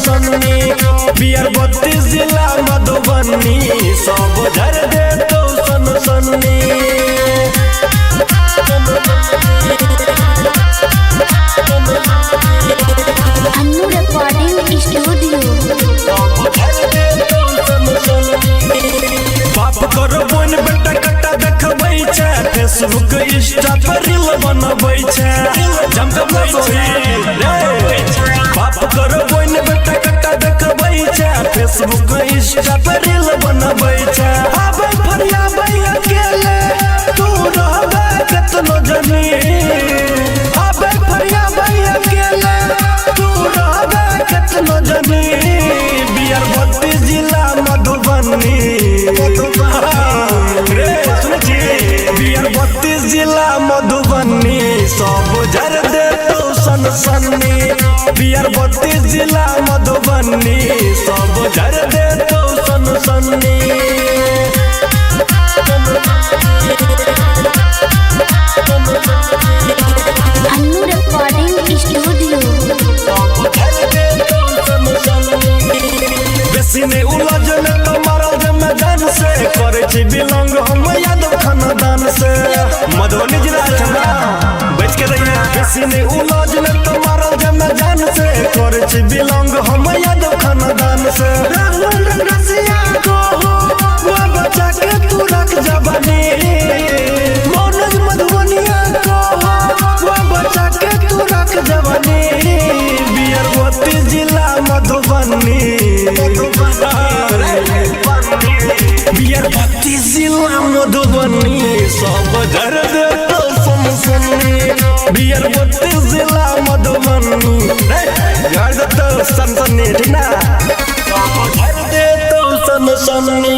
Sunny beer 32 जिला मधुबनी सब झर दे तो सन्नी अन्नू रिकॉर्डिंग स्टूडियो बाप करो बोन बेटा कट्टा देखबै छै फेसबुक इंस्टा पर रील बनबै छै जमबै छै बाप करो बोन बेटा कट्टा देखबै छै फेसबुक इंस्टा पर रील बनबै छै आबै फरियाबै अकेले तू रहबै कतनो जनी आबै फरियाबै अकेले तू रहबै कतनो जनी बियर 32 जिला मधुबनी बियर 32 जिला मधुबनी सब झर दे तो सन्नी बियर 32 जिला मधुबनी सब झर दे तो सन्नी अन्नू रिकॉर्डिंग स्टूडियो बेसी ने उलझन तो मारल जे मैदान से करे छी बिलोंग हम यादव खानदान से मधुबनी जिला छना बच के रहिए बेसी ने उलझन तो मारल जे मैदान से करे छी बिलोंग हम यादव खानदान से रसिया को वो बचा के तू रख जवानी मनोज मधुबनिया को वो बचा के तू रख जवानी बियर 32 जिला मधुबनी बियर 32 जिला मधुबनी सब झर दे तो सन्नी बियर 32 जिला मधुबनी झर दे तो सन्नी ठीक ना सब झर दे तो सन्नी।